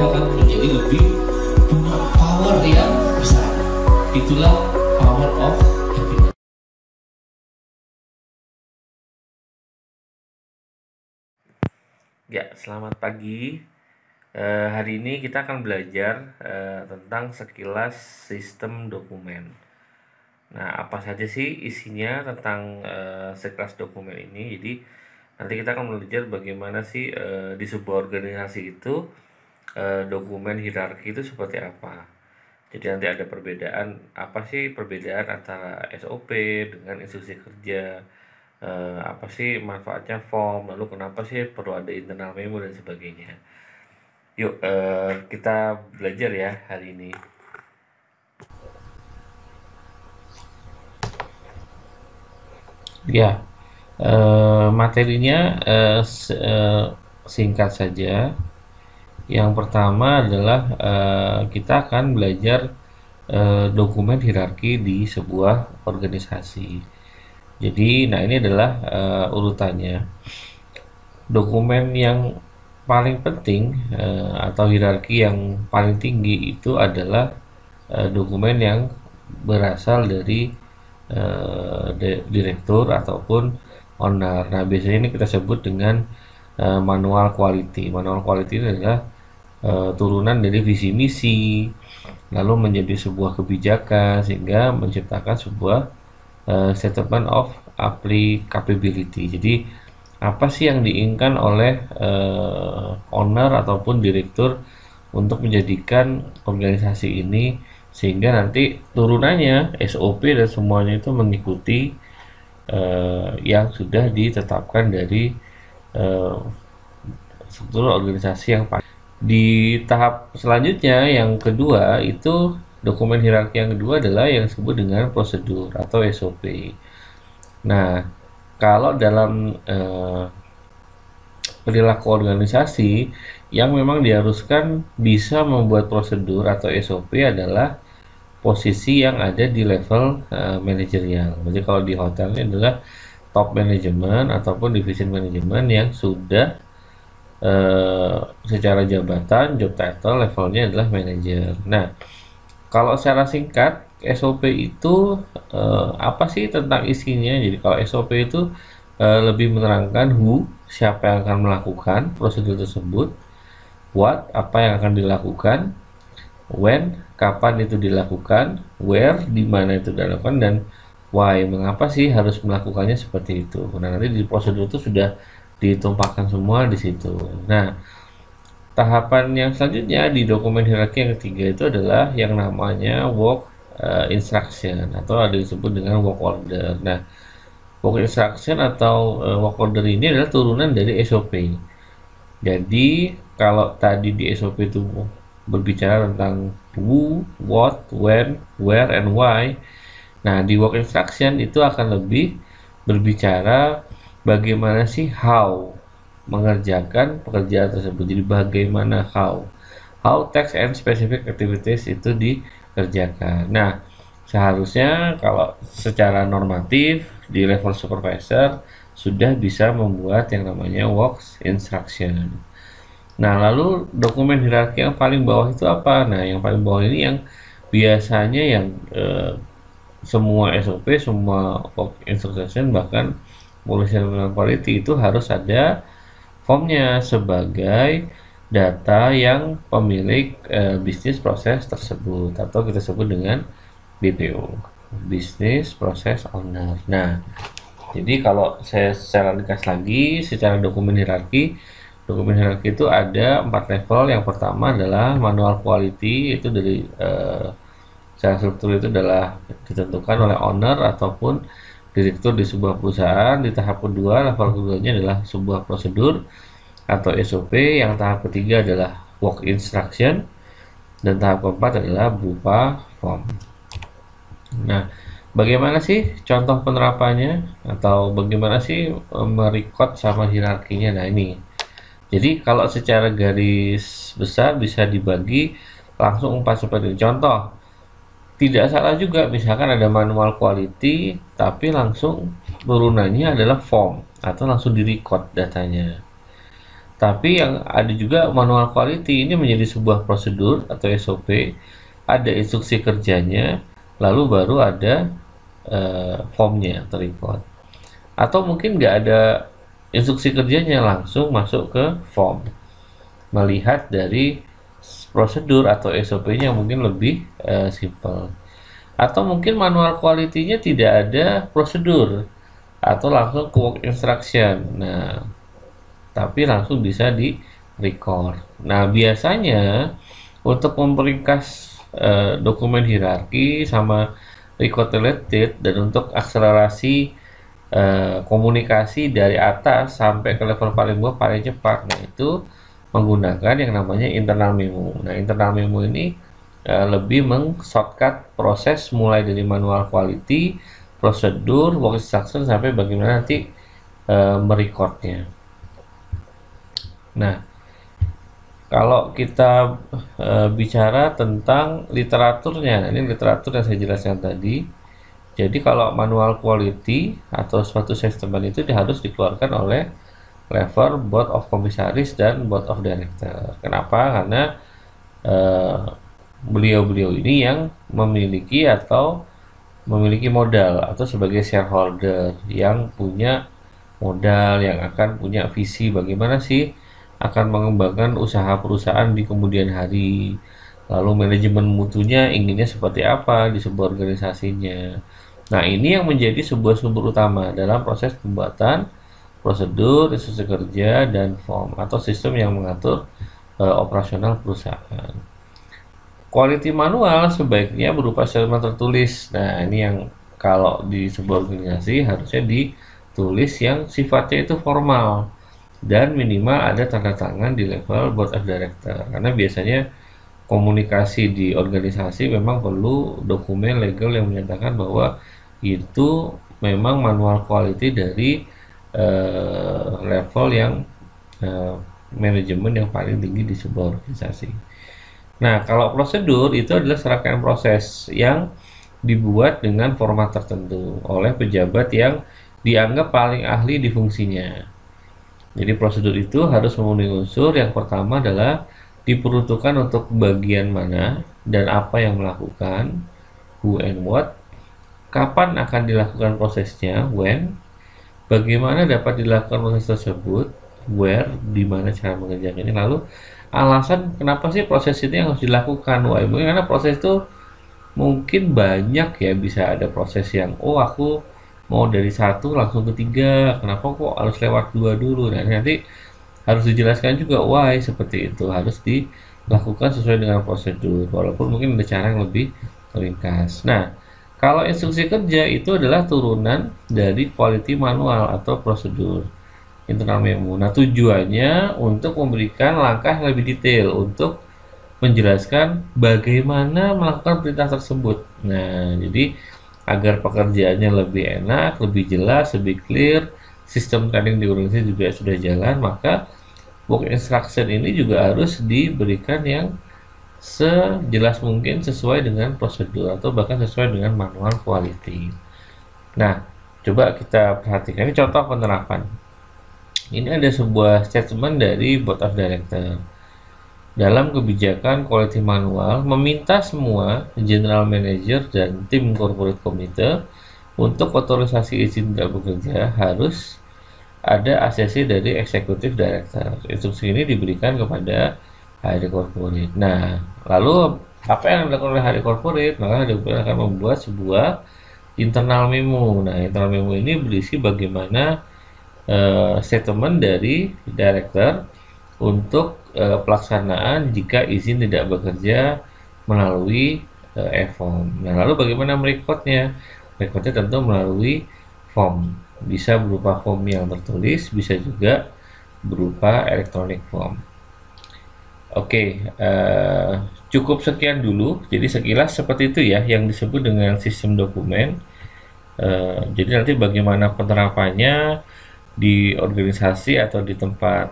akan menjadi lebih punya power yang besar. Itulah power of happiness. Ya, selamat pagi. Hari ini kita akan belajar tentang sekilas sistem dokumen. Nah, apa saja sih isinya tentang sekilas dokumen ini? Jadi, nanti kita akan belajar bagaimana sih di sebuah organisasi itu dokumen hierarki itu seperti apa. Jadi nanti ada perbedaan, apa sih perbedaan antara SOP dengan instruksi kerja, apa sih manfaatnya form, lalu kenapa sih perlu ada internal memo dan sebagainya. Yuk, kita belajar ya hari ini. Ya, materinya singkat saja. Yang pertama adalah kita akan belajar dokumen hierarki di sebuah organisasi. Jadi, nah ini adalah urutannya. Dokumen yang paling penting atau hierarki yang paling tinggi itu adalah dokumen yang berasal dari direktur ataupun owner. Nah, biasanya ini kita sebut dengan manual quality. Manual quality ini adalah turunan dari visi misi, lalu menjadi sebuah kebijakan sehingga menciptakan sebuah statement of applicability. Jadi apa sih yang diinginkan oleh owner ataupun direktur untuk menjadikan organisasi ini sehingga nanti turunannya SOP dan semuanya itu mengikuti yang sudah ditetapkan dari struktur organisasi yang di tahap selanjutnya yang kedua itu dokumen hierarki yang kedua adalah yang disebut dengan prosedur atau SOP. Nah, kalau dalam perilaku organisasi yang memang diharuskan bisa membuat prosedur atau SOP adalah posisi yang ada di level manajerial. Jadi kalau di hotel ini adalah top management ataupun division management yang sudah secara jabatan, job title levelnya adalah manager. Nah, kalau secara singkat SOP itu apa sih tentang isinya? Jadi kalau SOP itu lebih menerangkan who, siapa yang akan melakukan prosedur tersebut, what, apa yang akan dilakukan, when, kapan itu dilakukan, where, di mana itu dilakukan, dan why, mengapa sih harus melakukannya seperti itu. Nah, nanti di prosedur itu sudah ditumpahkan semua di situ. Nah, tahapan yang selanjutnya di dokumen hierarki yang ketiga itu adalah yang namanya work instruction atau ada disebut dengan work order. Nah, work instruction atau work order ini adalah turunan dari SOP. Jadi, kalau tadi di SOP itu berbicara tentang who, what, when, where, and why. Nah, di work instruction itu akan lebih berbicara bagaimana sih how mengerjakan pekerjaan tersebut. Jadi bagaimana how text and specific activities itu dikerjakan. Nah, seharusnya kalau secara normatif di level supervisor sudah bisa membuat yang namanya work instruction. Nah, lalu dokumen hierarki yang paling bawah itu apa? Nah, yang paling bawah ini yang biasanya yang semua SOP, semua work instruction, bahkan policy and quality itu harus ada formnya sebagai data yang pemilik bisnis proses tersebut atau kita sebut dengan BPO, Business Process Owner. Nah, jadi kalau saya secara ringkas lagi, secara dokumen hierarki itu ada 4 level. Yang pertama adalah manual quality, itu dari secara struktur itu adalah ditentukan oleh owner ataupun direktur di sebuah perusahaan. Di tahap kedua, level keduanya adalah sebuah prosedur atau SOP. Yang tahap ketiga adalah work instruction dan tahap keempat adalah berupa form. Nah, bagaimana sih contoh penerapannya atau bagaimana sih merecord sama hierarkinya? Nah, ini. Jadi kalau secara garis besar bisa dibagi langsung 4 seperti ini. Contoh, tidak salah juga misalkan ada manual quality tapi langsung turunannya adalah form atau langsung direcord datanya. Tapi yang ada juga manual quality, ini menjadi sebuah prosedur atau SOP, ada instruksi kerjanya, lalu baru ada formnya atau report. Atau mungkin nggak ada instruksi kerjanya, langsung masuk ke form. Melihat dari prosedur atau SOP-nya mungkin lebih simple. Atau mungkin manual quality-nya tidak ada prosedur, atau langsung ke work instruction. Nah, tapi langsung bisa di record. Nah, biasanya untuk memperingkas dokumen hierarki sama record related dan untuk akselerasi komunikasi dari atas sampai ke level paling bawah paling cepat, nah itu menggunakan yang namanya internal memo. Nah, internal memo ini lebih meng-shortcut proses mulai dari manual quality, prosedur, work instruction sampai bagaimana nanti merecordnya. Nah, kalau kita bicara tentang literaturnya, ini literatur yang saya jelaskan tadi. Jadi kalau manual quality atau suatu sistem itu harus dikeluarkan oleh level board of commissaries dan board of director. Kenapa? Karena beliau-beliau ini yang memiliki modal atau sebagai shareholder yang punya modal, yang akan punya visi bagaimana sih akan mengembangkan usaha perusahaan di kemudian hari. Lalu manajemen mutunya inginnya seperti apa di sebuah organisasinya. Nah, ini yang menjadi sebuah sumber utama dalam proses pembuatan prosedur, instruksi kerja, dan form atau sistem yang mengatur operasional perusahaan. Quality manual sebaiknya berupa statement tertulis. Nah, ini yang kalau di sebuah organisasi harusnya ditulis yang sifatnya itu formal dan minimal ada tanda tangan di level board of director. Karena biasanya komunikasi di organisasi memang perlu dokumen legal yang menyatakan bahwa itu memang manual quality dari level yang manajemen yang paling tinggi di sebuah organisasi. Nah, kalau prosedur itu adalah serangkaian proses yang dibuat dengan format tertentu oleh pejabat yang dianggap paling ahli di fungsinya. Jadi prosedur itu harus memenuhi unsur. Yang pertama adalah diperuntukkan untuk bagian mana dan apa yang melakukan, who and what, kapan akan dilakukan prosesnya, when, bagaimana dapat dilakukan proses tersebut, where, di mana cara mengerjakannya, lalu alasan kenapa sih proses ini harus dilakukan. Wah, mungkin karena proses itu mungkin banyak ya, bisa ada proses yang aku mau dari satu langsung ke tiga, kenapa kok harus lewat dua dulu. Nah, nanti harus dijelaskan juga why seperti itu harus dilakukan sesuai dengan prosedur, walaupun mungkin ada cara yang lebih ringkas. Nah, kalau instruksi kerja itu adalah turunan dari quality manual atau prosedur internal memo. Nah, tujuannya untuk memberikan langkah yang lebih detail untuk menjelaskan bagaimana melakukan perintah tersebut. Nah, jadi agar pekerjaannya lebih enak, lebih jelas, lebih clear, sistem training di organisasi juga sudah jalan, maka work instruction ini juga harus diberikan yang sejelas mungkin sesuai dengan prosedur atau bahkan sesuai dengan manual quality. Nah, coba kita perhatikan ini contoh penerapan. Ini ada sebuah statement dari board of director. Dalam kebijakan quality manual meminta semua general manager dan tim corporate committee untuk otorisasi izin tidak bekerja harus ada ACC dari executive director. Instruksi ini diberikan kepada HRD corporate. Nah, lalu apa yang dilakukan oleh HRD corporate? Maka HRD corporate akan membuat sebuah internal memo. Nah, internal memo ini berisi bagaimana statement dari director untuk pelaksanaan jika izin tidak bekerja melalui e-form. Nah, lalu bagaimana merekodnya? Rekodnya tentu melalui form. Bisa berupa form yang tertulis, bisa juga berupa electronic form. Oke, cukup sekian dulu. Jadi sekilas seperti itu ya yang disebut dengan sistem dokumen. Jadi nanti bagaimana penerapannya di organisasi atau di tempat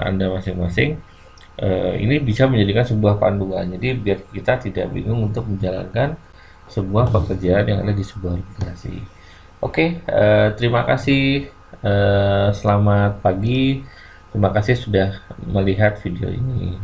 Anda masing-masing, ini bisa menjadikan sebuah panduan. Jadi biar kita tidak bingung untuk menjalankan sebuah pekerjaan yang ada di sebuah organisasi. Oke, terima kasih. Selamat pagi. Terima kasih sudah melihat video ini.